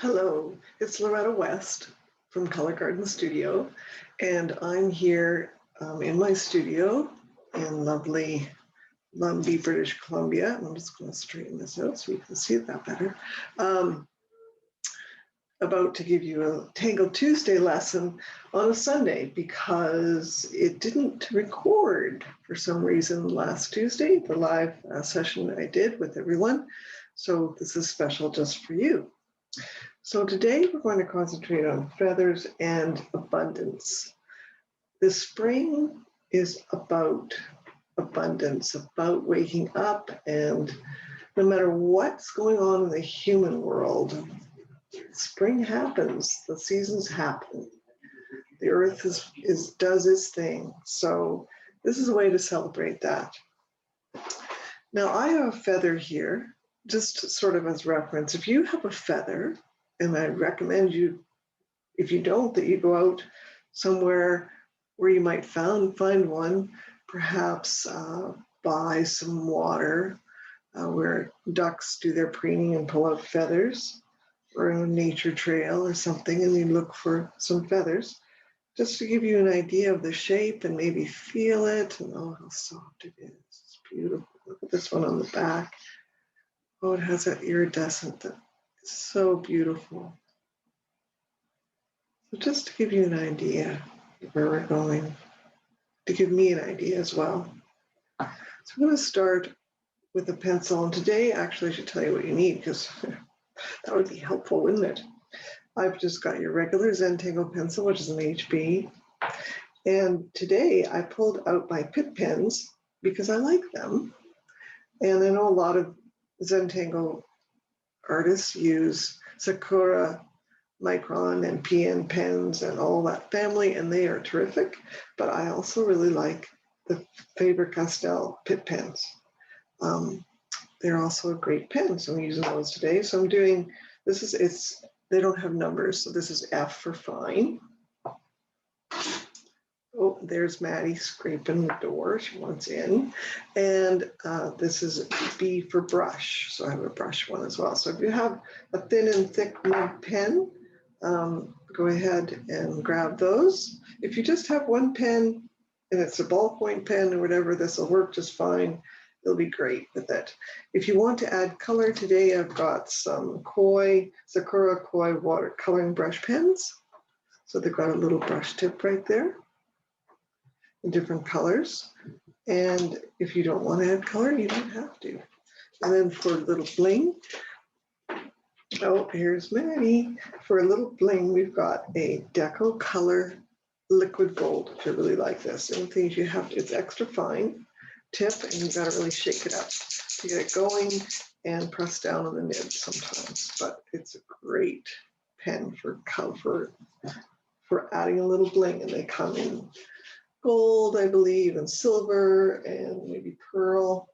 Hello, it's Loretta West from Color Garden Studio, and I'm here in my studio in lovely Lumbee, British Columbia. I'm just going to straighten this out so you can see that better. About to give you a Tangle Tuesday lesson on a Sunday because it didn't record for some reason last Tuesday, the live session I did with everyone. So this is special just for you. So today we're going to concentrate on feathers and abundance. The spring is about abundance, about waking up, and no matter what's going on in the human world, spring happens, the seasons happen. The earth does its thing. So this is a way to celebrate that. Now I have a feather here, just sort of as reference. If you have a feather, and I recommend you, if you don't, that you go out somewhere where you might find one, perhaps buy some water where ducks do their preening and pull out feathers, or a nature trail or something, and you look for some feathers, just to give you an idea of the shape and maybe feel it. And oh, how soft it is. It's beautiful. Look at this one on the back. Oh, it has that iridescent. It's so beautiful. So just to give you an idea of where we're going, to give me an idea as well. So I'm going to start with a pencil. And today, actually, I should tell you what you need because that would be helpful, wouldn't it? I've just got your regular Zentangle pencil, which is an HB. And today I pulled out my Pitt pens because I like them. And I know a lot of Zentangle artists use Sakura, Micron, and PN pens and all that family, and they are terrific. But I also really like the Faber-Castell Pitt pens. They're also a great pen, so I'm using those today. So I'm doing, they don't have numbers, so this is F for fine. Oh, there's Maddie scraping the door. She wants in. And this is B for brush. So I have a brush one as well. So if you have a thin and thick nib pen, go ahead and grab those. If you just have one pen and it's a ballpoint pen or whatever, this will work just fine. It'll be great with it. If you want to add color today, I've got some Sakura Koi watercoloring brush pens. So they've got a little brush tip right there in different colors. And if you don't want to add color, you don't have to. And then for a little bling, oh, here's Maddie. For a little bling, we've got a Deco Color Liquid Gold, if you really like this. And things you have to, it's extra fine tip, and you've got to really shake it up to get it going and press down on the nib sometimes. But it's a great pen for color, for adding a little bling, and they come in gold, I believe, and silver, and maybe pearl.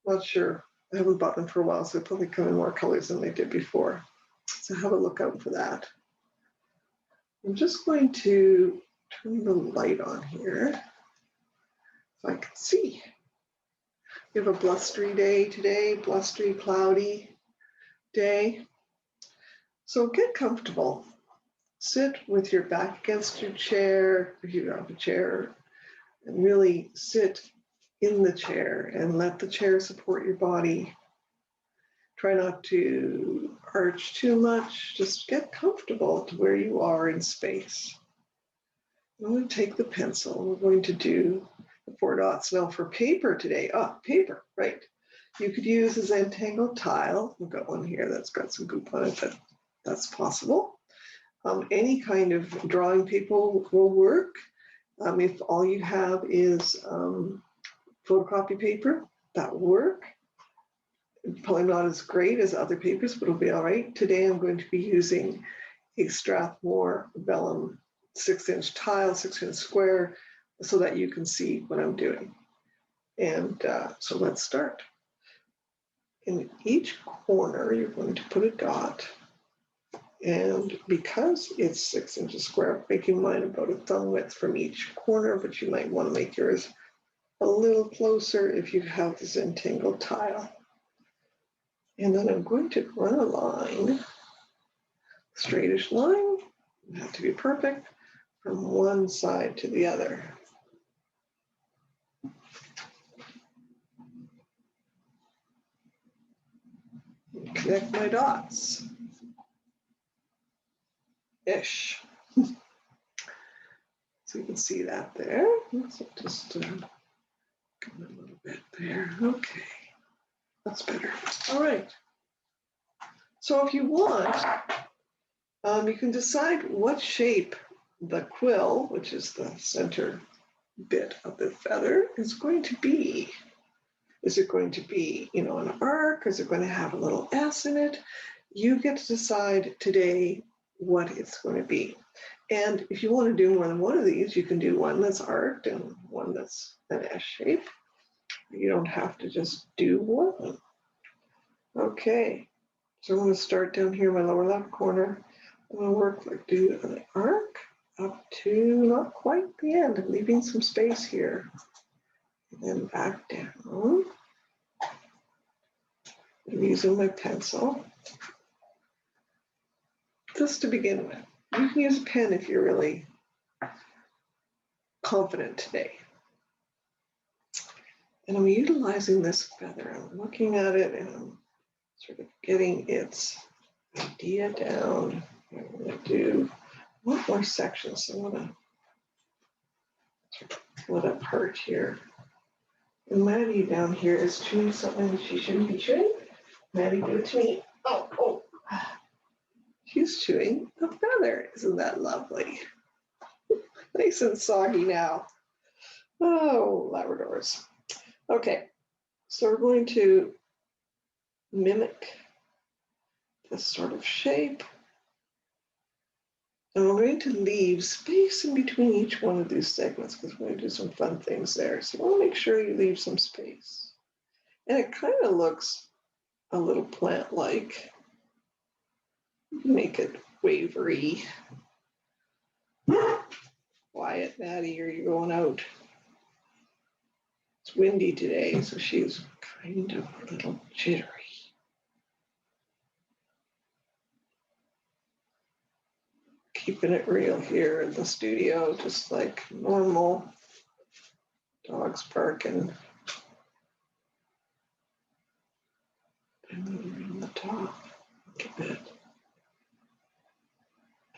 Not sure. I haven't bought them for a while, so they probably come in more colors than they did before. So have a look out for that. I'm just going to turn the light on here so I can see. We have a blustery day today, blustery, cloudy day. So get comfortable. Sit with your back against your chair, if you don't have a chair, and really sit in the chair and let the chair support your body. Try not to arch too much. Just get comfortable to where you are in space. I'm going to take the pencil. We're going to do the 4 dots. Now for paper today, paper, right. You could use a Zentangle tile. We've got one here that's got some goop on it, but that's possible. Any kind of drawing paper will work. If all you have is photocopy paper, that will work. Probably not as great as other papers, but it'll be all right. Today I'm going to be using a Strathmore vellum 6-inch tile, 6-inch square, so that you can see what I'm doing. And so let's start. In each corner, you're going to put a dot. And because it's 6 inches square, I'm making mine about a thumb width from each corner, but you might want to make yours a little closer if you have the Zentangle tile. And then I'm going to run a line straightish line. You have to be perfect from one side to the other. Connect my dots. Ish. So you can see that there. So just give it a little bit there. Okay, that's better. All right. So if you want, you can decide what shape the quill, which is the center bit of the feather, is going to be. Is it going to be, an arc? Is it going to have a little S in it? You get to decide today what it's going to be. And if you want to do more than one of these, you can do one that's arced and one that's an S shape. You don't have to just do one. Okay, so I'm going to start down here in my lower left corner. I'm going to work like do an arc up to not quite the end. I'm leaving some space here. And then back down. I'm using my pencil. Just to begin with. You can use a pen if you're really confident today. And I'm utilizing this feather. I'm looking at it and I'm sort of getting its idea down. I'm going to do one more section. So I'm going to sort of split apart here. And Maddie down here is chewing something she shouldn't be chewing. Maddie, give it to me. Oh. She's chewing a feather. Isn't that lovely? Nice and soggy now. Oh, Labradors. Okay, so we're going to mimic this sort of shape. And we're going to leave space in between each one of these segments because we're going to do some fun things there. So I want to make sure you leave some space. And it kind of looks a little plant-like. Make it wavery. Quiet, Maddie, or you're going out. It's windy today, so she's kind of a little jittery. Keeping it real here in the studio, just like normal. Dogs barking. And on the top, look a bit.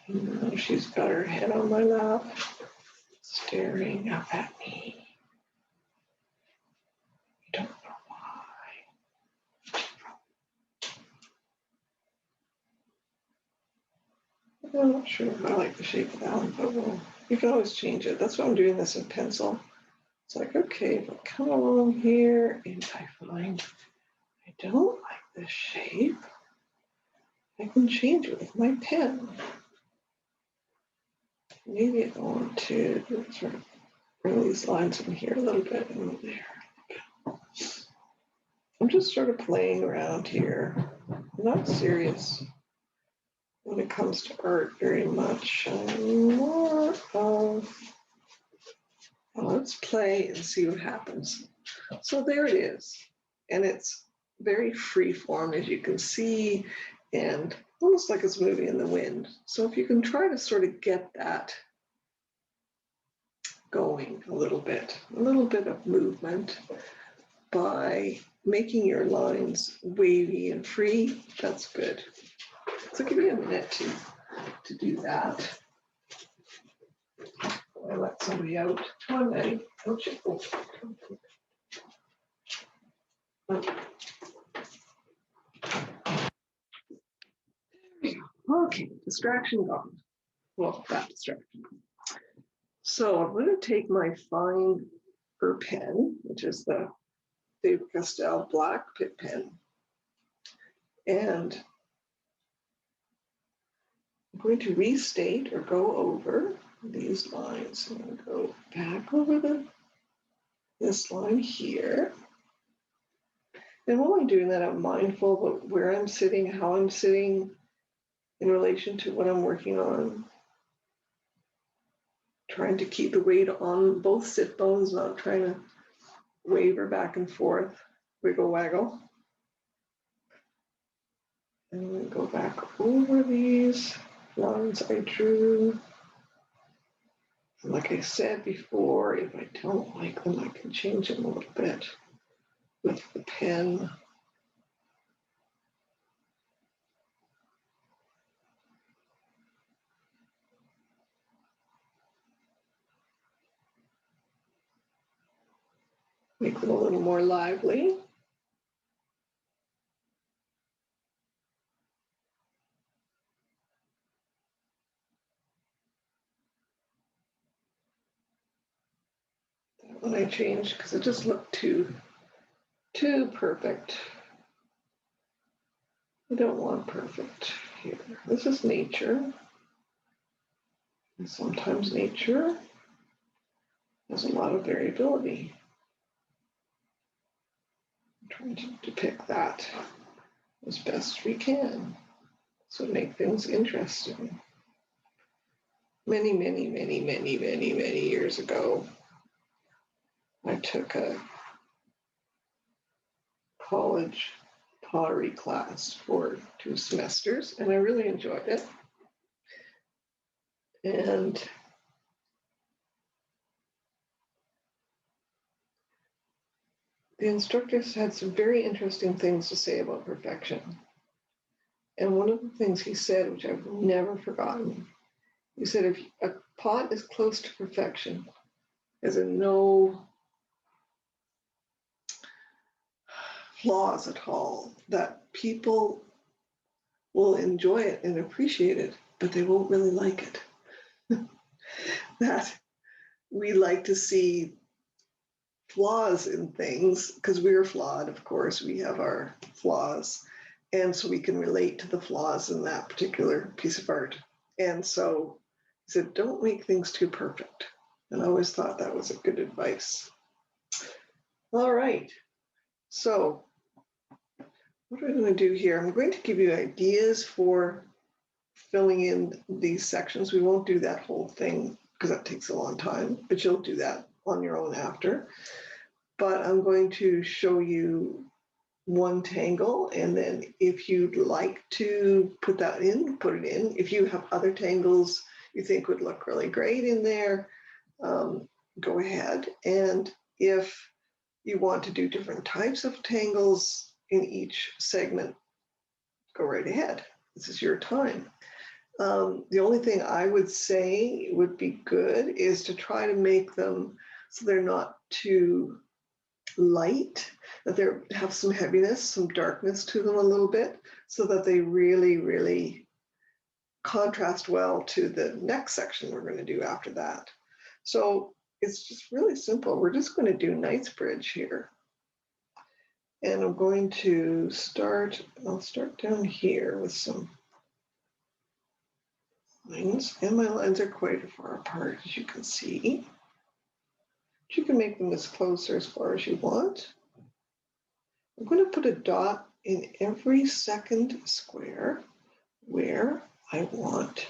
And now she's got her head on my lap, staring up at me. I don't know why. I'm not sure if I like the shape of that one, but you can always change it. That's why I'm doing this in pencil. It's like, okay, if I come along here and I find I don't like this shape, I can change it with my pen. Maybe I want to sort of bring these lines in here a little bit and there. I'm just sort of playing around here. I'm not serious when it comes to art very much. I'm more of, let's play and see what happens. So there it is. And it's very free form, as you can see, and almost like it's moving in the wind. So if you can try to sort of get that going a little bit of movement by making your lines wavy and free, that's good. So give me a minute to do that. I let somebody out. Come on, Maddie. Don't you go. Okay, distraction gone. Well, that distraction. So I'm going to take my fine fur pen, which is the Faber-Castell black pit pen, and I'm going to restate or go over these lines. I'm going to go back over this line here. And while I'm doing that, I'm mindful of where I'm sitting, how I'm sitting in relation to what I'm working on. Trying to keep the weight on both sit bones, not trying to waver back and forth, wiggle waggle. And I'm going to go back over these lines I drew. And like I said before, if I don't like them, I can change them a little bit with the pen. Make them a little more lively. That one I changed because it just looked too perfect. I don't want perfect here. This is nature. And sometimes nature has a lot of variability. I'm trying to depict that as best we can. So make things interesting. Many years ago, I took a college pottery class for 2 semesters, and I really enjoyed it. And the instructors had some very interesting things to say about perfection. And one of the things he said, which I've never forgotten, he said, if a pot is close to perfection, as in no flaws at all, that people will enjoy it and appreciate it, but they won't really like it. That we like to see flaws in things because we're flawed, of course, we have our flaws. And so we can relate to the flaws in that particular piece of art. And so he said, don't make things too perfect. And I always thought that was a good advice. All right. So what am I going to do here? I'm going to give you ideas for filling in these sections. We won't do that whole thing because that takes a long time, but you'll do that on your own after. But I'm going to show you one tangle, and then if you'd like to put that in, put it in. If you have other tangles you think would look really great in there, go ahead. And if you want to do different types of tangles in each segment, go right ahead. This is your time. The only thing I would say would be good is to try to make them so they're not too light, that they have some heaviness, some darkness to them a little bit, so that they really contrast well to the next section we're going to do after that. So it's just really simple. We're just going to do Knightsbridge here. And I'm going to I'll start down here with some lines, and my lines are quite far apart, as you can see. But you can make them as close or as far as you want. I'm going to put a dot in every second square where I want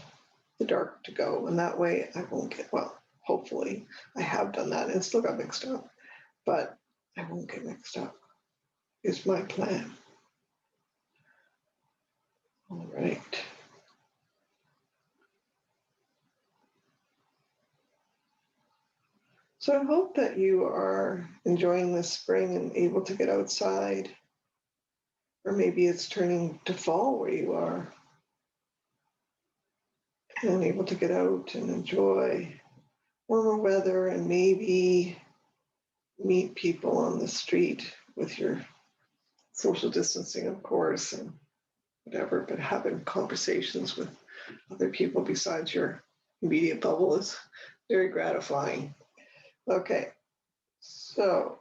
the dark to go, and that way I won't get, well, hopefully I have done that and still got mixed up, but I won't get mixed up, is my plan. All right. So I hope that you are enjoying this spring and able to get outside, or maybe it's turning to fall where you are, and able to get out and enjoy warmer weather and maybe meet people on the street with your social distancing, of course, and whatever, but having conversations with other people besides your immediate bubble is very gratifying. Okay, so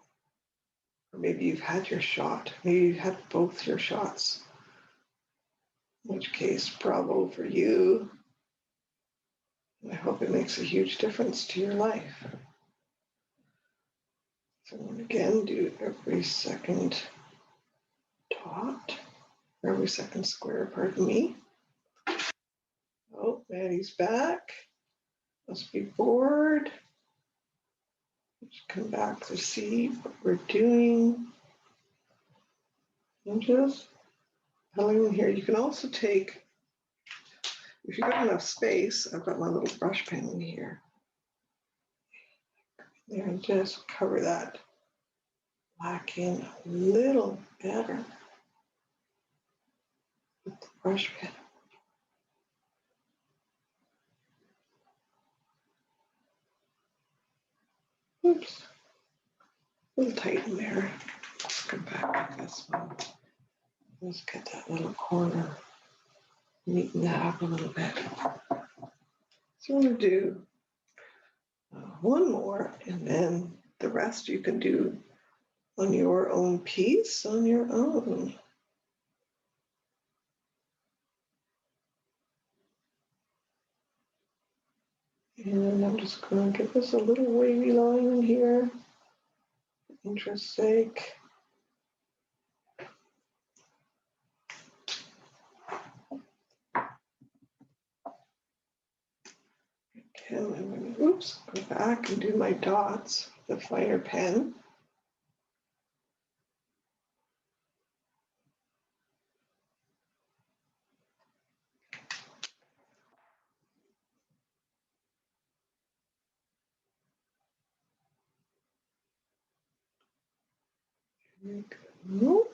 or maybe you've had your shot. Maybe you've had both your shots. In which case, bravo for you. I hope it makes a huge difference to your life. So again, do every second dot, or every second square, pardon me. Oh, Maddie's back. Must be bored. Let's come back to see what we're doing. I'm just telling you here, you can also take If you've got enough space, I've got my little brush pen in here. There, and just cover that black in a little better with the brush pen. Oops, a little tight in there. Let's come back with this one. Let's get that little corner, neaten that up a little bit. So I'm going to do one more, and then the rest you can do on your own piece, on your own. And I'm just going to give this a little wavy line in here, for interest's sake. Okay, I'm going to, oops, go back and do my dots with the finer pen. There we go.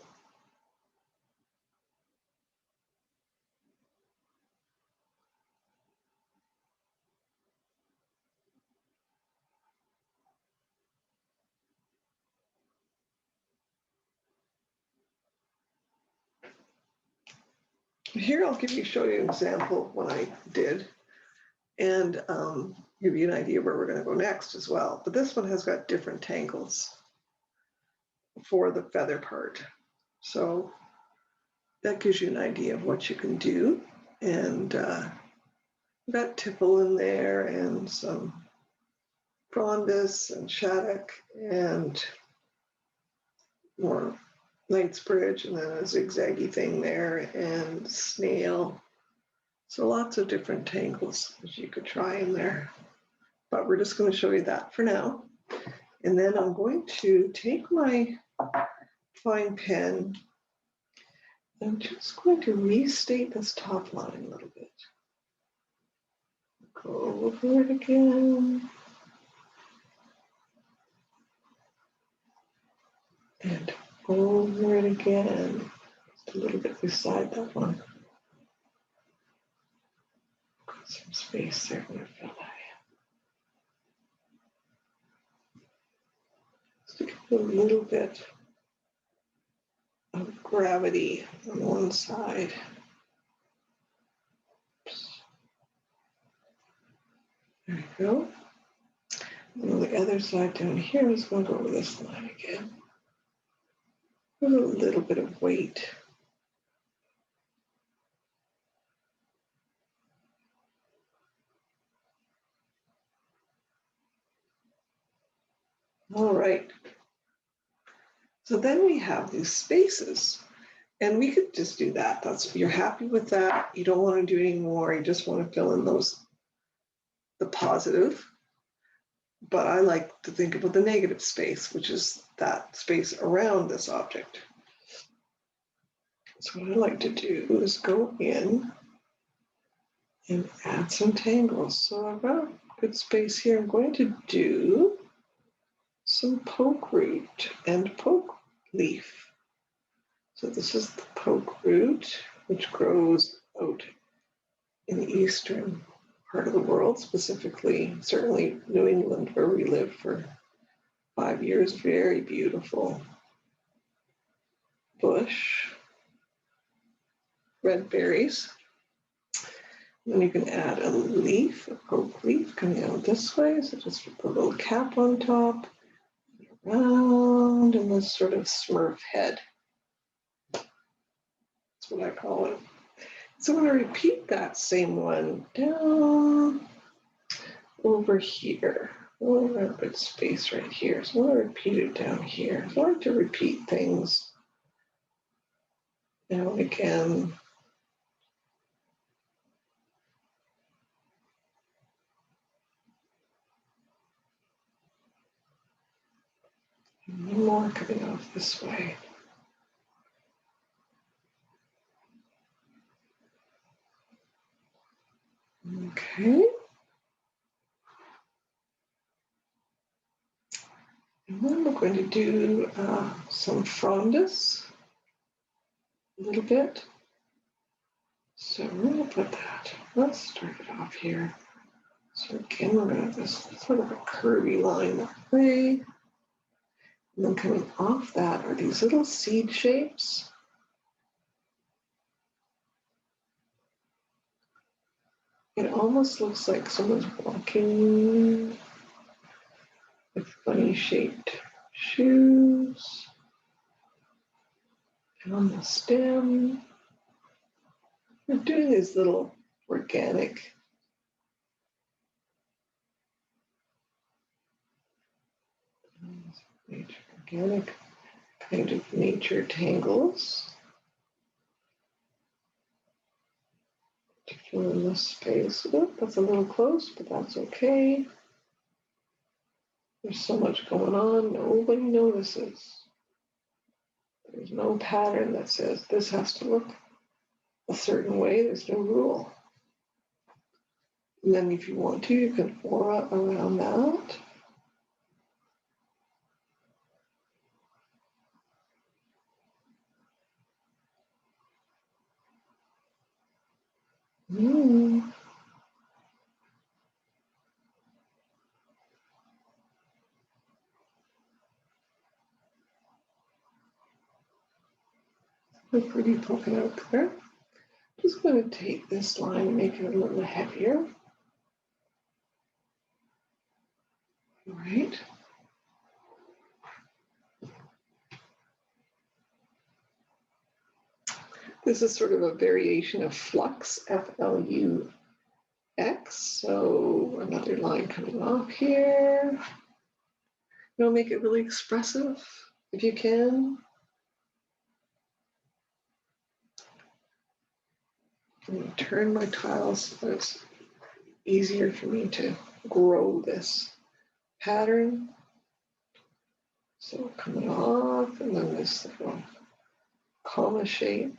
Here I'll show you an example of what I did, and give you an idea where we're going to go next as well. But this one has got different tangles for the feather part. So that gives you an idea of what you can do. And we've got tipple in there and some frondus and shaddock and more Knightsbridge, and then a zigzaggy thing there and snail. So lots of different tangles that you could try in there. But we're just going to show you that for now. And then I'm going to take my fine pen. I'm just going to restate this top line a little bit. Go over it again. And over it again. Just a little bit beside that one. Got some space there when I fill that in. Just to give a little bit of gravity on one side. Oops. There we go. And on the other side down here, I'm just going to go over this line again. With a little bit of weight. All right. So then we have these spaces, and we could just do that. That's, you're happy with that. You don't want to do any more. You just want to fill in the positive. But I like to think about the negative space, which is that space around this object. So what I like to do is go in and add some tangles. So I've got a good space here. I'm going to do some poke root and poke leaf. So this is the poke root, which grows out in the eastern part of the world, specifically, certainly New England, where we lived for 5 years. Very beautiful bush, red berries. And then you can add a leaf, a poke leaf coming out this way. So just put a little cap on top, around, and this sort of Smurf head. That's what I call it. So I'm going to repeat that same one down over here. Oh, I've got a good space right here. So I'm going to repeat it down here. So I like to repeat things now and again. One more coming off this way. Okay. And then we're going to do some frondus, a little bit. So we're going to put that. Let's start it off here. So again, we're going to have this sort of a curvy line that way. And then coming off that are these little seed shapes. It almost looks like someone's walking with funny shaped shoes. And on the stem, we're doing these little organic organic kind of nature tangles to fill in this space. Oh, that's a little close, but that's okay. There's so much going on, nobody notices. There's no pattern that says this has to look a certain way. There's no rule. And then if you want to, you can aura around that. They're pretty poking out there. Just going to take this line and make it a little heavier. All right. This is sort of a variation of flux, F-L-U-X. So another line coming off here. You know, make it really expressive if you can. I'm going to turn my tiles so that it's easier for me to grow this pattern. So coming off, and then this little comma shape.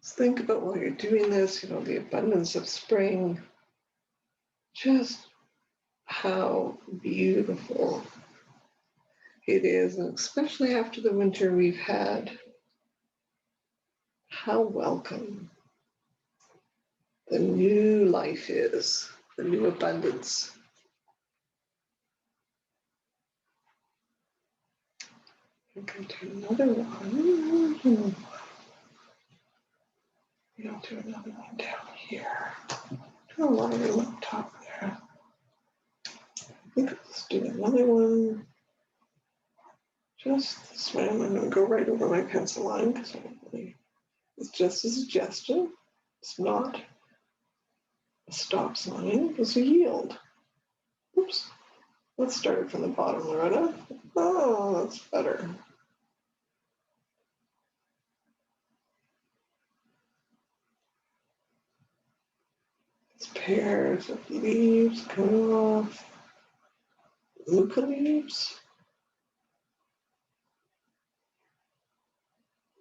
Just think about while you're doing this, you know, the abundance of spring, just how beautiful it is, and especially after the winter we've had, how welcome the new life is, the new abundance. I'm going to do another one. I'll do another one down here. Do a lot of room up top there. I think let's do another one. Just this way. I'm going to go right over my pencil line because it's just a suggestion. It's not a stop sign. It's a yield. Oops. Let's start it from the bottom, Loretta. Oh, that's better. It's pairs of leaves coming off. Luca leaves.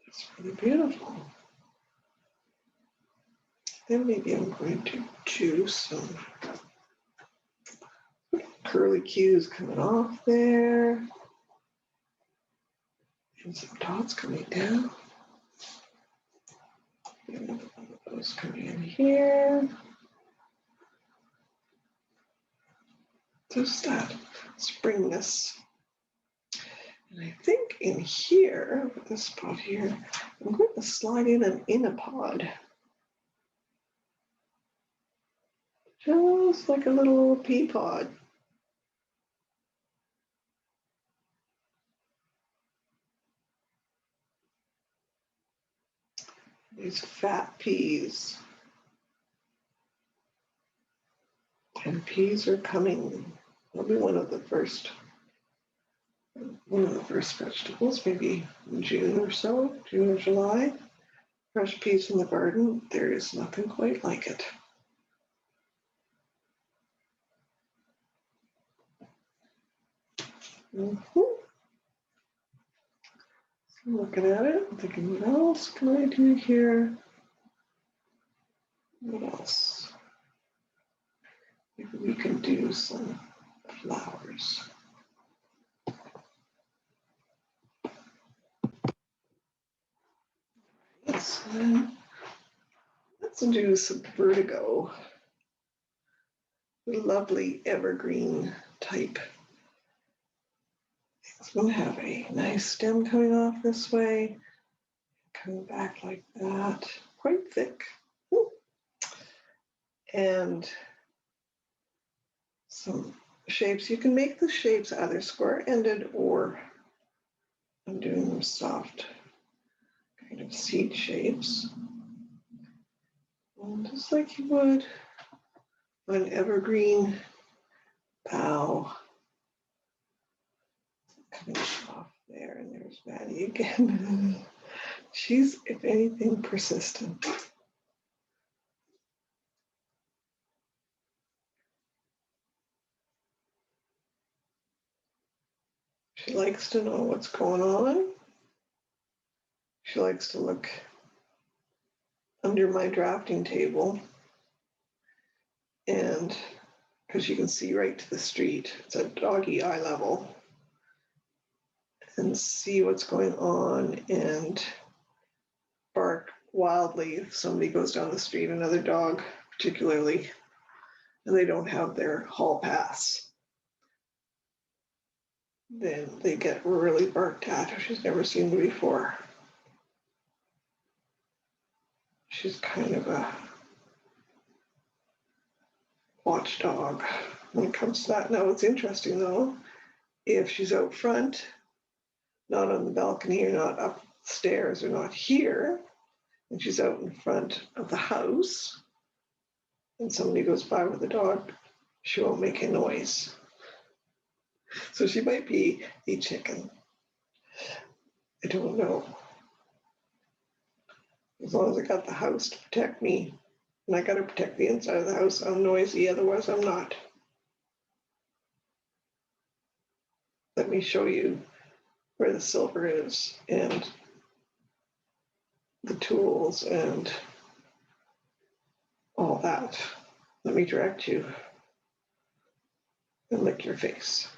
It's really beautiful. Then maybe I'm going to do some curly cues coming off there. And some dots coming down. Another one of those coming in here. Just that springness. And I think in here, this spot here, I'm going to slide in an inapod. Just like a little pea pod. These fat peas. And peas are coming. They'll be one of the first vegetables, maybe in June or so, June or July. Fresh peas from the garden, there is nothing quite like it. I'm looking at it, I'm thinking, what else can I do here? What else? Maybe we can do some flowers. So then let's do some vertigo. Lovely evergreen type. It's going to have a nice stem coming off this way, coming back like that, quite thick. And some shapes. You can make the shapes either square-ended or I'm doing them soft kind of seed shapes. And just like you would an evergreen bough. Coming off there, and there's Maddie again. She's, if anything, persistent. She likes to know what's going on. She likes to look under my drafting table, and because you can see right to the street, it's at doggy eye level, and see what's going on and bark wildly if somebody goes down the street, another dog particularly, and they don't have their hall pass. Then they get really barked at if she's never seen them before. She's kind of a watchdog when it comes to that. Now, it's interesting though, if she's out front, not on the balcony or not upstairs or not here, and she's out in front of the house, and somebody goes by with a dog, she won't make a noise. So she might be a chicken. I don't know. As long as I got the house to protect me, and I got to protect the inside of the house, I'm noisy, otherwise I'm not. Let me show you where the silver is and the tools and all that. Let me direct you and lick your face.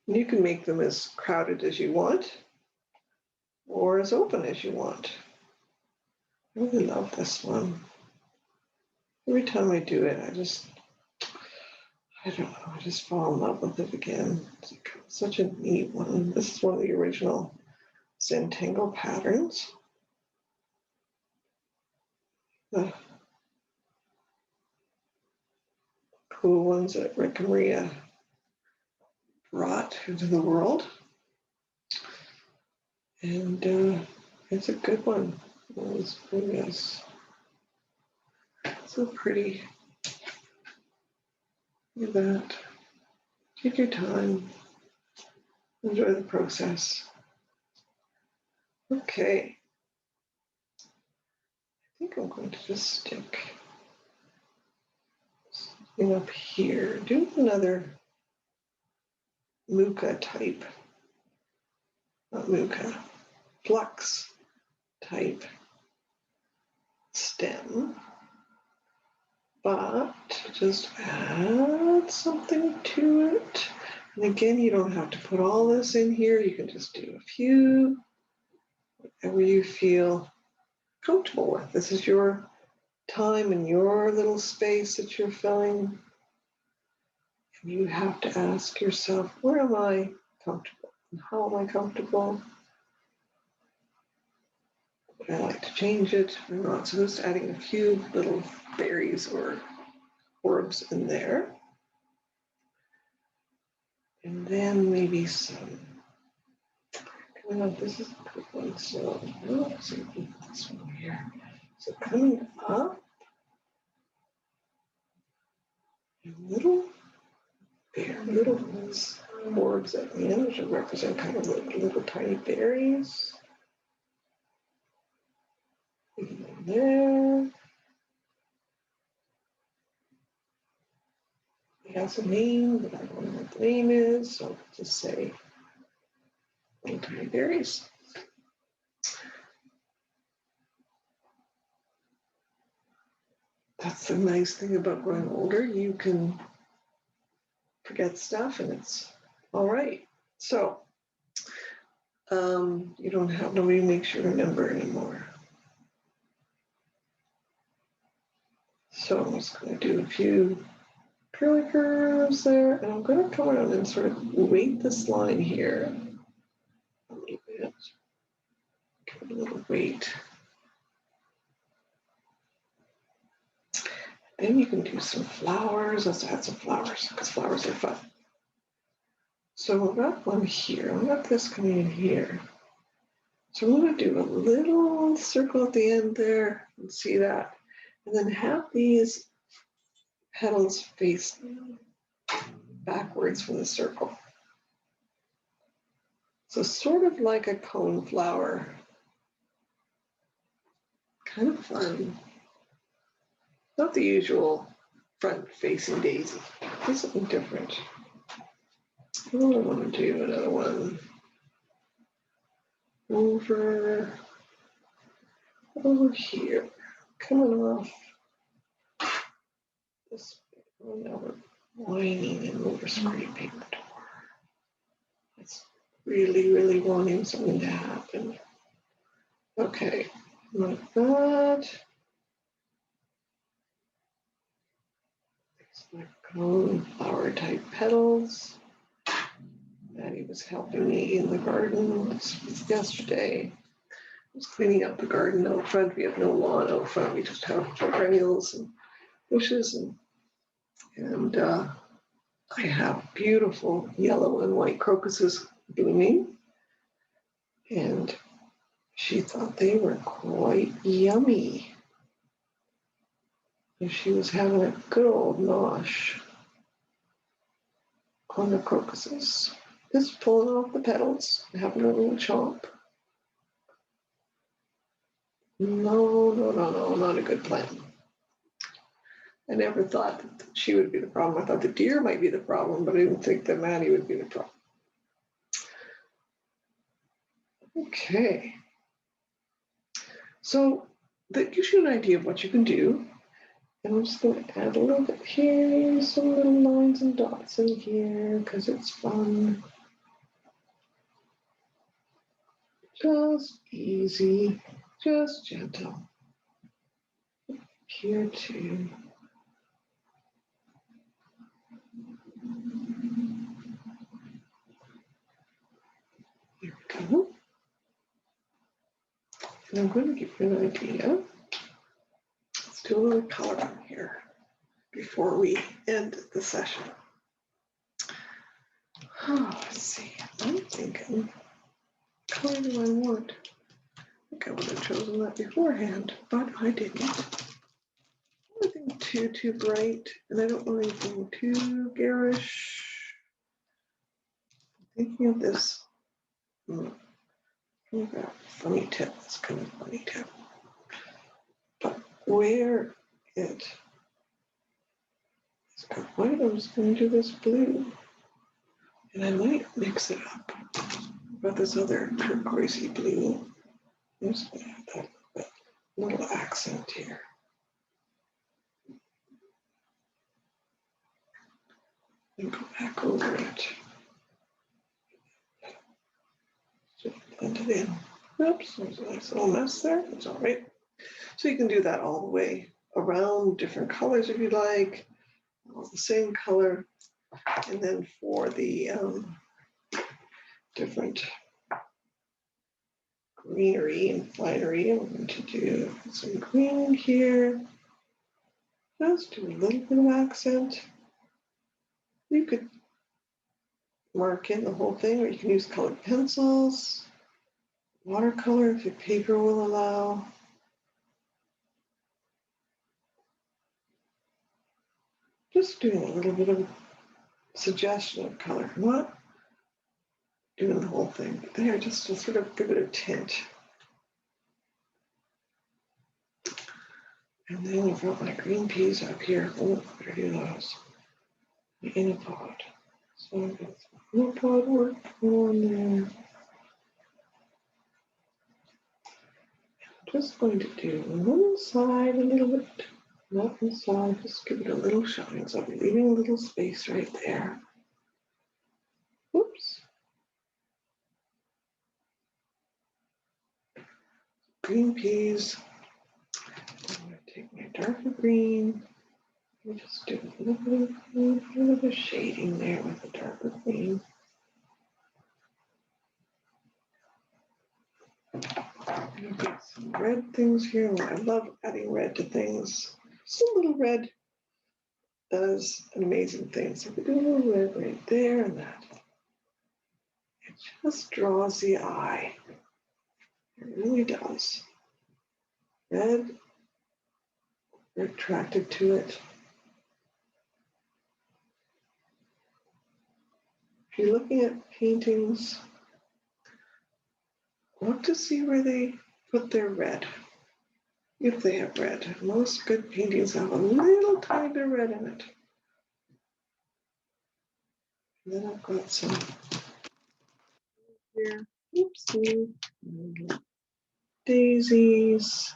You can make them as crowded as you want or as open as you want. I really love this one. Every time I do it, I don't know, I just fall in love with it again. It's such a neat one. This is one of the original Zentangle patterns. The cool ones that Rick and Maria brought into the world. And it's a good one. It's really nice. So pretty. Look at that. Take your time. Enjoy the process. Okay. I think I'm going to just stick something up here. Do another Muka type. Not Muka. Flux type stem. But just add something to it. And again, you don't have to put all this in here. You can just do a few, whatever you feel comfortable with. This is your time and your little space that you're filling. And you have to ask yourself, where am I comfortable? And how am I comfortable? Would I like to change it or not? So just adding a few little berries or orbs in there. And then maybe some, coming up, this is a good one. So let's see, this one here. So coming up, little orbs at the end, which will represent kind of like little tiny berries. In there. has a name, but I don't know what the name is, so I'll just say little tiny berries. That's the nice thing about growing older. You can forget stuff and it's all right. So you don't have, nobody makes you remember anymore. So I'm just going to do a few curly curves there, and I'm going to come around and sort of weight this line here a little bit. Give it a little weight. Then you can do some flowers. Let's add some flowers because flowers are fun. So I've got one here. I've got this coming in here. So I'm going to do a little circle at the end there and see that. And then have these petals face backwards from the circle. So sort of like a cone flower. Kind of fun. Not the usual front-facing daisy. Do something different. I want to do another one over here, coming off this. Oh, now we're whining and over scraping the door. It's really, really wanting something to happen. Okay, like that. It's like cone flower type petals. Maddie was helping me in the garden yesterday. I was cleaning up the garden out front. We have no lawn out front. We just have perennials and bushes, and I have beautiful yellow and white crocuses blooming. And she thought they were quite yummy. And she was having a good old nosh on the crocuses. Just pulling off the petals and having a little chomp. No, not a good plan. I never thought that she would be the problem. I thought the deer might be the problem, but I didn't think that Maddie would be the problem. Okay. So that gives you an idea of what you can do. And I'm just going to add a little bit here, some little lines and dots in here because it's fun. Just easy, just gentle. Here too. Here we go. And I'm going to give you an idea. Let's do a little coloring here before we end the session. Oh, let's see. I'm thinking, what color do I want? I think I would have chosen that beforehand, but I didn't. I don't want anything too bright, and I don't want anything too garish. I'm thinking of this. Funny tip. It's kind of funny tip. But where it is got white, I'm just going to do this blue. And I might mix it up. About this other turquoisey blue. I'm just going to have that little accent here. And go back over it. Just blend it in. Oops, there's a nice little mess there. That's all right. So you can do that all the way around, different colors if you like, all the same color. And then for the different greenery and finery, I'm going to do some green here. Just do a little bit of accent. You could mark in the whole thing, or you can use colored pencils, watercolor if your paper will allow. Just doing a little bit of suggestion of color. I'm not doing the whole thing, but there, just to sort of give it a tint. And then I've got my green peas up here. Oh, better do those. in a pod. So I've got some monopod work going on there. I'm just going to do one side a little bit, not inside, just give it a little shine. So I'll be leaving a little space right there. Whoops. Green peas. I'm going to take my darker green. Let me just do a little bit of shading there with the darker green. I've got some red things here. I love adding red to things. Just a little red does an amazing thing. So we do a little red right there and that. It just draws the eye. It really does. Red, we're attracted to it. If you're looking at paintings, look to see where they put their red. If they have red. Most good paintings have a little tiny bit of red in it. And then I've got some here. Oopsie. Daisies.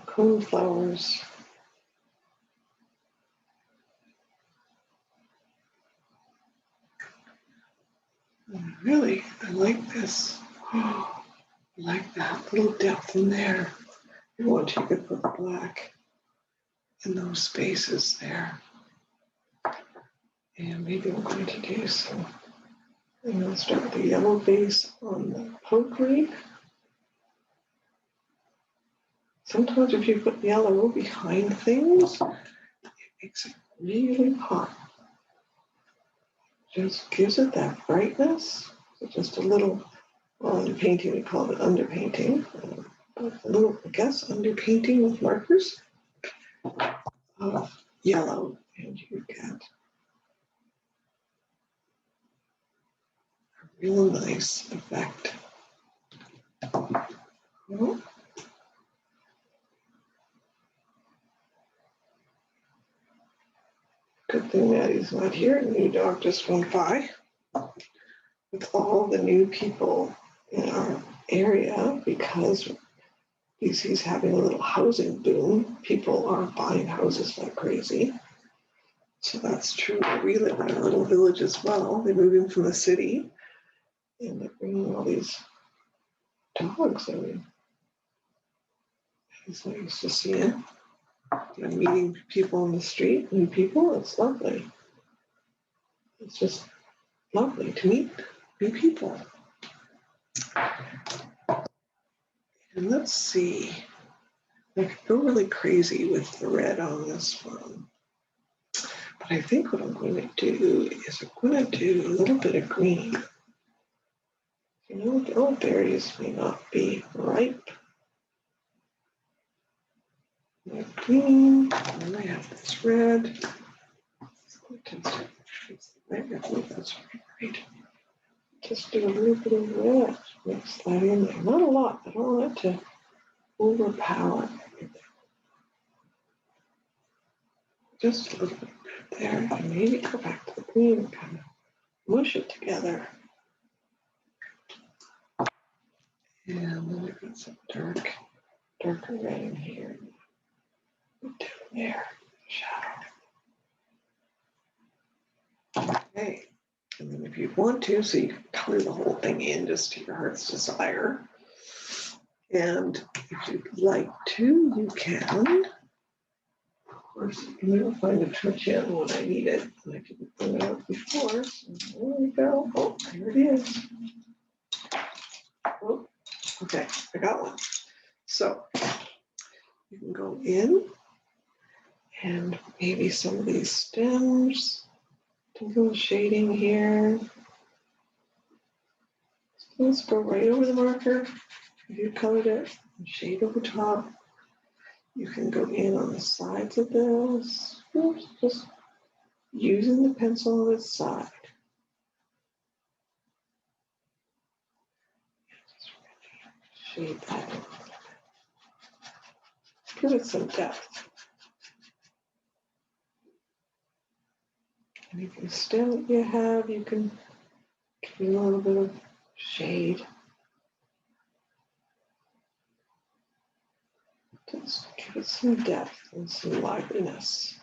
Coneflowers. Really, I like this. Oh, I like that little depth in there. You want to, you could put black in those spaces there. And maybe I'm going to do some, I'm going to start with the yellow base on the pokery. Sometimes if you put yellow behind things, it makes it really pop. Just gives it that brightness. So just a little, well, in painting we call it underpainting. But a little, I guess, underpainting with markers of yellow, and you get a real nice effect. Well, good thing Maddie's not here. New dog just went by. With all the new people in our area, because BC's having a little housing boom, people are buying houses like crazy. So that's true. We live in a little village as well. They're moving from the city, and they're bringing all these dogs. I mean, it's nice to see it. You know, meeting people on the street, new people, it's lovely. It's just lovely to meet new people. And let's see. I could go really crazy with the red on this one. But I think what I'm going to do is I'm going to do a little bit of green. You know, the old berries may not be ripe. My green, and I have this red. I believe that's right. Just do a little bit of red. Mix that in there. Not a lot. I don't want it to overpower everything. Just a little bit there. And maybe go back to the green and kind of mush it together. And then I've got some darker red in here. Down there, shadow. Okay. And then if you want to, so you can color the whole thing in just to your heart's desire. And if you'd like to, you can. Of course, you can never find a tortilla when I need it. And I didn't bring it out before. So there we go. Oh, here it is. Oh, okay, I got one. So you can go in and maybe some of these stems, a little shading here. So let's go right over the marker. If you colored it, shade over top. You can go in on the sides of this. Oops, just using the pencil on its side. Just shade that. Give it some depth. Maybe a stem that you have, you can give it a little bit of shade. Just give it some depth and some liveliness.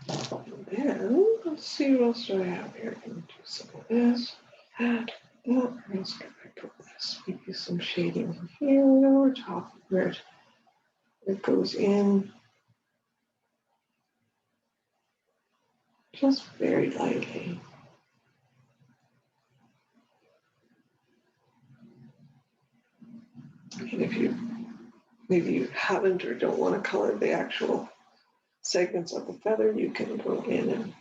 And then, let's see what else do I have here. I'm going to do some of this, that. Where else can I put this? Maybe some shading here over top of where it goes in. Just very lightly. And if maybe you haven't or don't want to color the actual segments of the feather, you can go in and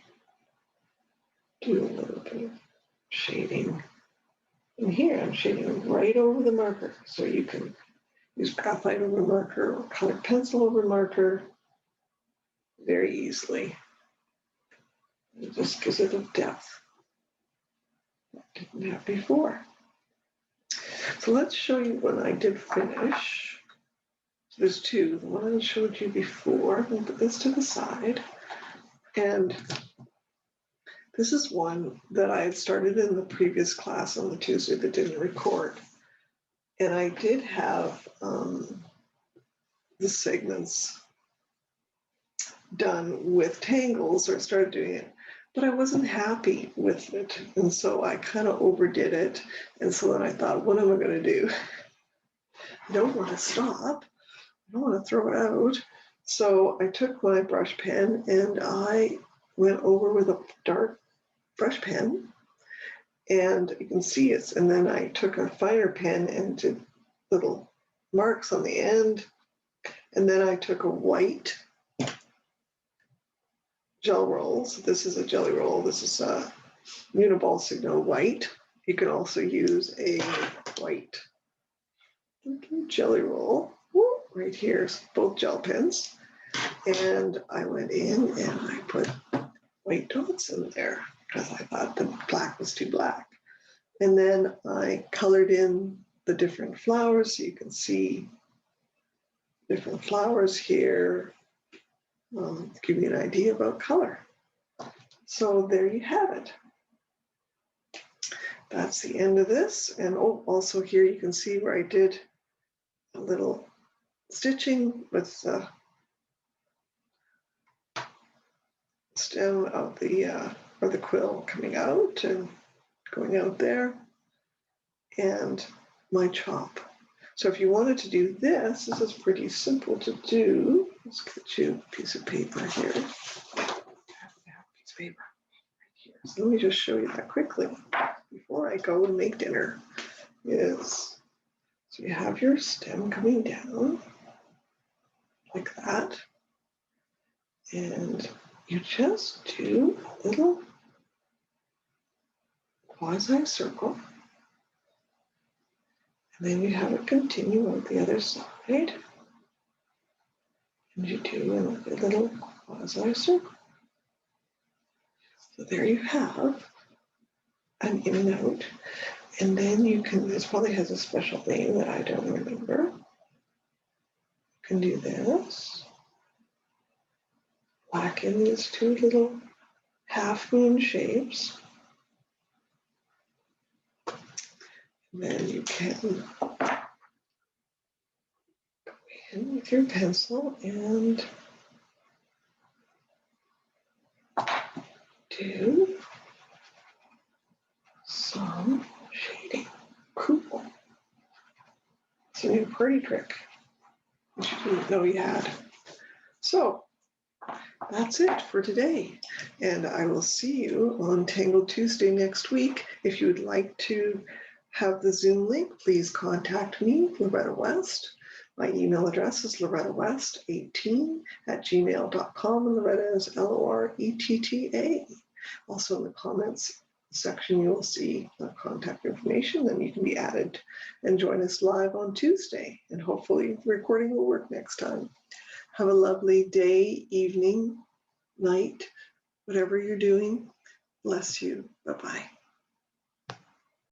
do a little bit of shading. And here I'm shading right over the marker. So you can use graphite over marker or colored pencil over marker very easily. It just gives it a depth that I didn't have before. So let's show you when I did finish. So there's two. The one I showed you before, I'm going to put this to the side. And this is one that I had started in the previous class on the Tuesday that didn't record. And I did have the segments done with tangles, or I started doing it, but I wasn't happy with it. And so I kind of overdid it. And so then I thought, what am I going to do? I don't want to stop. I don't want to throw it out. So I took my brush pen and I went over with a dark brush pen, and you can see it. And then I took a finer pen and did little marks on the end. And then I took a white gel roll. So this is a jelly roll. This is a Uniball Signal white. You can also use a white jelly roll. Right here, both gel pens. And I went in and I put white dots in there because I thought the black was too black. And then I colored in the different flowers, so you can see different flowers here. Give you an idea about color. So there you have it. That's the end of this. And also here you can see where I did a little stitching with the stem of the or the quill coming out and going out there, and my chop. So if you wanted to do this, this is pretty simple to do. Let's get you a piece of paper here. I have a piece of paper right here. So let me just show you that quickly before I go and make dinner. So you have your stem coming down like that, and you just do a little quasi circle, and then you have it continue on the other side, and you do another little quasi circle. So there you have an in and out, and then you can, this probably has a special name that I don't remember. You can do this, black in these two little half moon shapes. And then you can go in with your pencil and do some shading. Cool. It's a new party trick that you didn't know you had. So that's it for today. And I will see you on Tangle Tuesday next week. If you would like to have the Zoom link, please contact me, Loretta West. My email address is lorettawest18@gmail.com, and Loretta is Loretta. Also in the comments section, you will see the contact information, then you can be added and join us live on Tuesday. And hopefully the recording will work next time. Have a lovely day, evening, night, whatever you're doing. Bless you. Bye-bye.